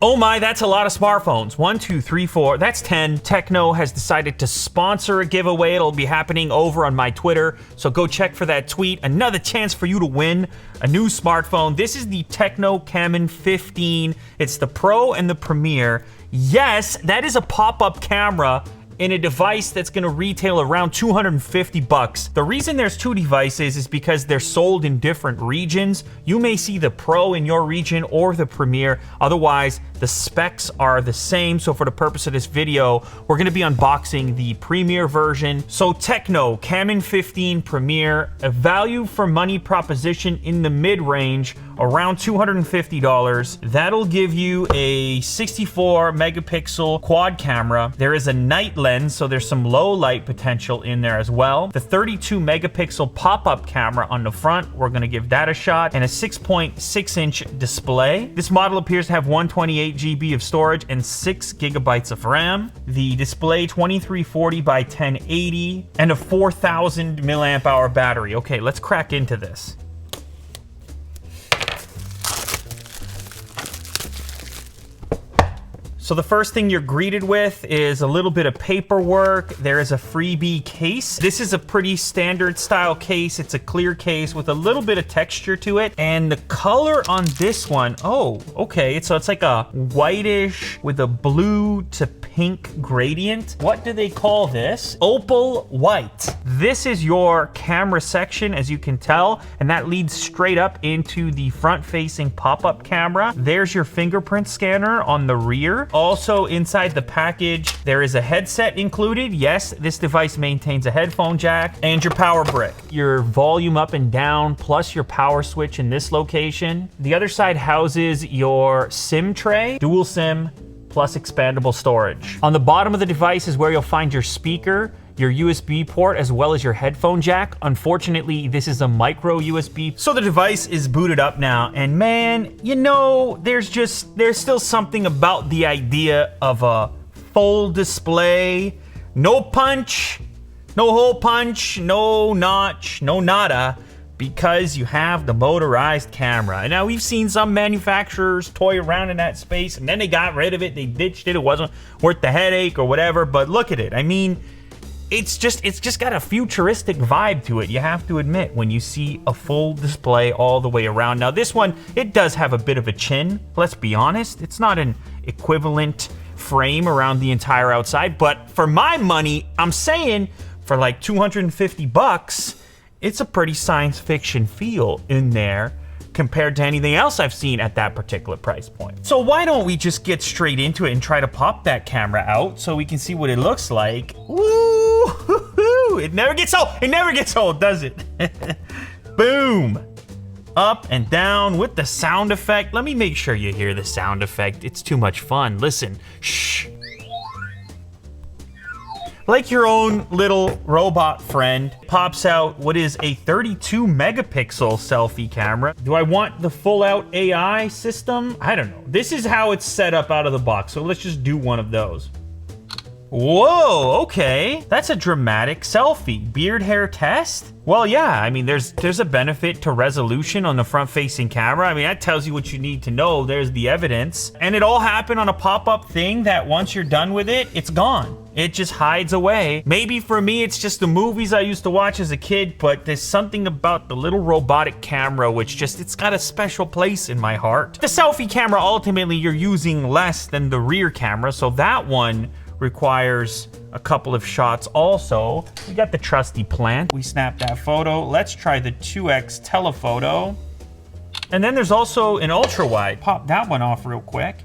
Oh my, that's a lot of smartphones. 1, 2, 3, 4, that's 10. Tecno has decided to sponsor a giveaway. It'll be happening over on my Twitter, so go check for that tweet. Another chance for you to win a new smartphone. This is the Tecno Camon 15. It's the Pro and the Premier. Yes, that is a pop-up camera in a device that's gonna retail around 250 bucks. The reason there's two devices is because they're sold in different regions. You may see the Pro in your region or the Premier. Otherwise, the specs are the same. So for the purpose of this video, we're gonna be unboxing the Premier version. So Tecno Camon 15 Premier, a value for money proposition in the mid-range, around $250. That'll give you a 64 megapixel quad camera. There is a night lens, so there's some low light potential in there as well. The 32 megapixel pop-up camera on the front, we're gonna give that a shot, and a 6.6 inch display. This model appears to have 128 GB of storage and 6 gigabytes of RAM. The display 2340 by 1080 and a 4000 milliamp hour battery. Okay, let's crack into this. So the first thing you're greeted with is a little bit of paperwork. There is a freebie case. This is a pretty standard style case. It's a clear case with a little bit of texture to it. And the color on this one, oh, okay. So it's like a whitish with a blue to pink gradient. What do they call this? Opal white. This is your camera section, as you can tell, and that leads straight up into the front-facing pop-up camera. There's your fingerprint scanner on the rear. Also inside the package, there is a headset included. Yes, this device maintains a headphone jack and your power brick. Your volume up and down, plus your power switch in this location. The other side houses your SIM tray, dual SIM, plus expandable storage. On the bottom of the device is where you'll find your speaker, your USB port, as well as your headphone jack. Unfortunately, this is a micro USB. So the device is booted up now, and man, you know, there's still something about the idea of a full display. No punch, no hole punch, no notch, no nada, because you have the motorized camera. Now, we've seen some manufacturers toy around in that space, and then they got rid of it, they ditched it, it wasn't worth the headache or whatever, but look at it. I mean, it's just got a futuristic vibe to it, you have to admit, when you see a full display all the way around. Now, this one, it does have a bit of a chin, let's be honest. It's not an equivalent frame around the entire outside, but for my money, I'm saying for like 250 bucks, it's a pretty science fiction feel in there compared to anything else I've seen at that particular price point. So why don't we just get straight into it and try to pop that camera out so we can see what it looks like. Woo! It never gets old. It never gets old, does it? Boom. Up and down with the sound effect. Let me make sure you hear the sound effect. It's too much fun. Listen. Shh. Like your own little robot friend, pops out what is a 32 megapixel selfie camera. Do I want the full out AI system? I don't know. This is how it's set up out of the box, so let's just do one of those. Whoa, okay. That's a dramatic selfie. Beard hair test? Well, yeah, I mean, there's a benefit to resolution on the front-facing camera. I mean, that tells you what you need to know. There's the evidence. And it all happened on a pop-up thing that once you're done with it, it's gone. It just hides away. Maybe for me, it's just the movies I used to watch as a kid, but there's something about the little robotic camera which it's got a special place in my heart. The selfie camera, ultimately, you're using less than the rear camera, so that one requires a couple of shots also. We got the trusty plant. We snapped that photo. Let's try the 2x telephoto. And then there's also an ultra wide. Pop that one off real quick.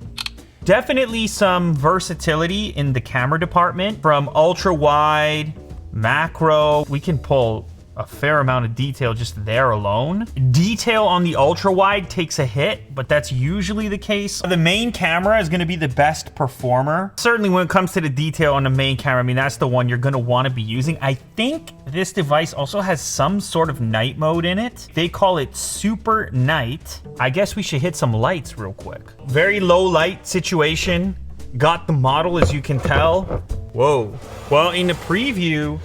Definitely some versatility in the camera department. From ultra wide, macro, we can pull a fair amount of detail just there alone. Detail on the ultra wide takes a hit, but that's usually the case. The main camera is gonna be the best performer. Certainly when it comes to the detail on the main camera, I mean, that's the one you're gonna wanna be using. I think this device also has some sort of night mode in it. They call it super night. I guess we should hit some lights real quick. Very low light situation. Got the model, as you can tell. Whoa. Well, in the preview,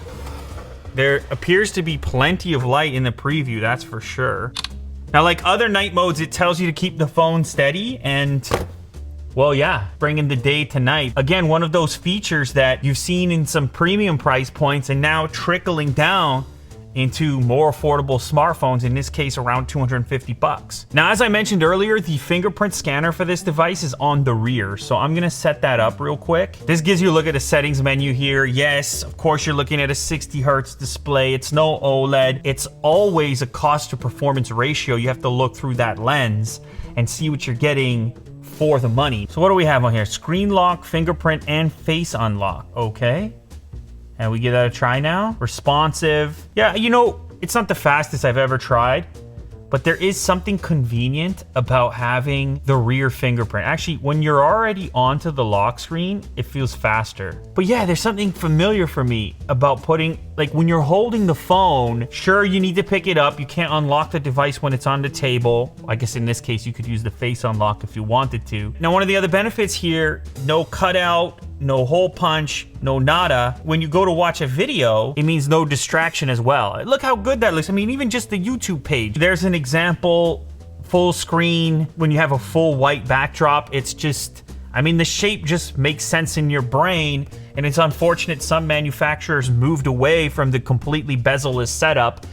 there appears to be plenty of light in the preview, that's for sure. Now, like other night modes, it tells you to keep the phone steady, and Well, yeah, bringing the day tonight. Again, one of those features that you've seen in some premium price points and now trickling down into more affordable smartphones, in this case around 250 bucks. Now, as I mentioned earlier, the fingerprint scanner for this device is on the rear, so I'm gonna set that up real quick. This gives you a look at the settings menu here. Yes, of course you're looking at a 60 hertz display. It's no OLED. It's always a cost to performance ratio. You have to look through that lens and see what you're getting for the money. So what do we have on here? Screen lock, fingerprint, and face unlock. Okay. And we give that a try now. Responsive. Yeah, you know, it's not the fastest I've ever tried, but there is something convenient about having the rear fingerprint. Actually, when you're already onto the lock screen, it feels faster. But yeah, there's something familiar for me about putting, like when you're holding the phone, sure, you need to pick it up. You can't unlock the device when it's on the table. I guess in this case, you could use the face unlock if you wanted to. Now, one of the other benefits here, no cutout, no hole punch, no nada. When you go to watch a video, it means no distraction as well. Look how good that looks. I mean, even just the YouTube page. There's an example, full screen, when you have a full white backdrop. It's just, I mean, the shape just makes sense in your brain, and it's unfortunate some manufacturers moved away from the completely bezel-less setup,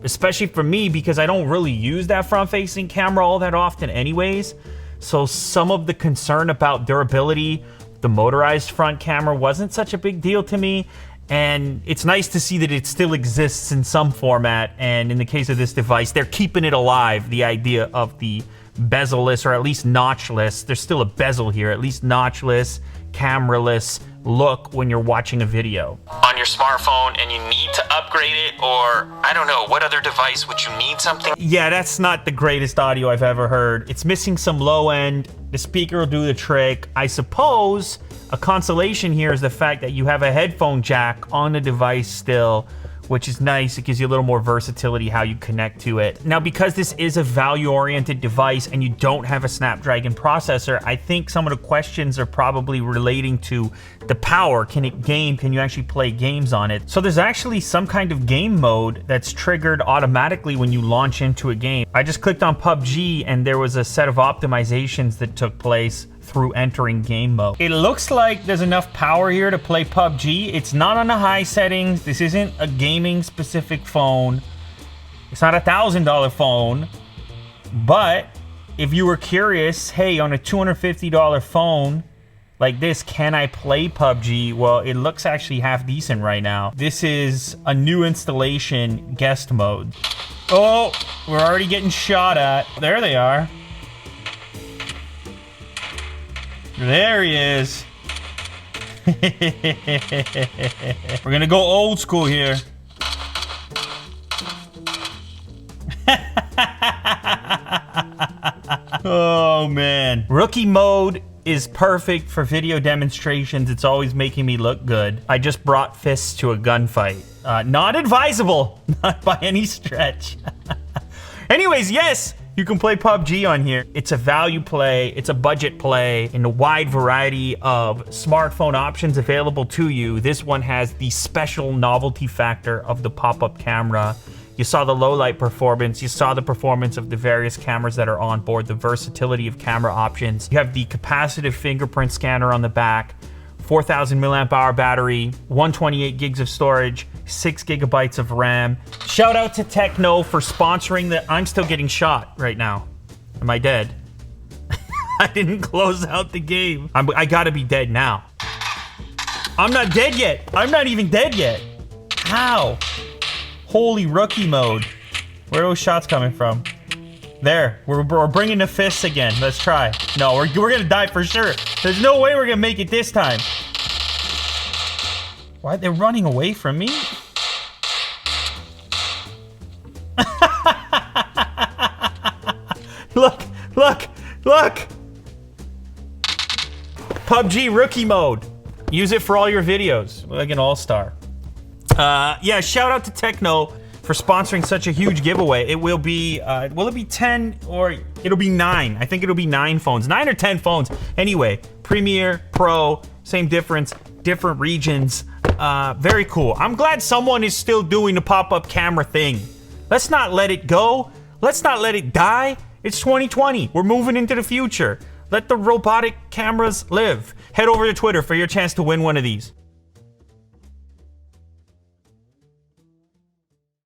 especially for me, because I don't really use that front-facing camera all that often anyways. So some of the concern about durability, the motorized front camera, wasn't such a big deal to me, and it's nice to see that it still exists in some format. And in the case of this device, they're keeping it alive, the idea of the bezel-less, or at least notchless. There's still a bezel here, at least notchless, camera-less look when you're watching a video on your smartphone and you need to upgrade it, or I don't know, what other device would you need something? Yeah, that's not the greatest audio I've ever heard. It's missing some low end. The speaker will do the trick. I suppose a consolation here is the fact that you have a headphone jack on the device still, which is nice. It gives you a little more versatility how you connect to it. Now, because this is a value-oriented device and you don't have a Snapdragon processor, I think some of the questions are probably relating to the power. Can it game? Can you actually play games on it? So there's actually some kind of game mode that's triggered automatically when you launch into a game. I just clicked on PUBG and there was a set of optimizations that took place through entering game mode. It looks like there's enough power here to play PUBG. It's not on the high settings. This isn't a gaming specific phone. It's not $1,000 phone. But if you were curious, hey, on a $250 phone like this, can I play PUBG? Well, it looks actually half decent right now. This is a new installation guest mode. Oh, we're already getting shot at. There they are. There he is. We're gonna go old school here. Oh man. Rookie mode is perfect for video demonstrations. It's always making me look good. I just brought fists to a gunfight. Not advisable, not by any stretch. Anyways, yes, you can play PUBG on here. It's a value play, it's a budget play, in a wide variety of smartphone options available to you. This one has the special novelty factor of the pop-up camera. You saw the low light performance, you saw the performance of the various cameras that are on board, the versatility of camera options. You have the capacitive fingerprint scanner on the back, 4,000 milliamp hour battery, 128 gigs of storage, 6 gigabytes of RAM. Shout out to Tecno for sponsoring the... I'm still getting shot right now. Am I dead? I didn't close out the game. I gotta be dead now. I'm not dead yet. I'm not even dead yet. How? Holy rookie mode. Where are those shots coming from? There, we're bringing the fists again. Let's try. No, we're gonna die for sure. There's no way we're gonna make it this time. Why are they running away from me? Look, look, look! PUBG rookie mode. Use it for all your videos, like an all-star. Yeah, shout out to Tecno for sponsoring such a huge giveaway. It will be, will it be 10 or it'll be 9? I think it'll be 9 phones, 9 or 10 phones. Anyway, Premiere, Pro, same difference, different regions. Very cool. I'm glad someone is still doing the pop-up camera thing. Let's not let it go. Let's not let it die. It's 2020. We're moving into the future. Let the robotic cameras live. Head over to Twitter for your chance to win one of these.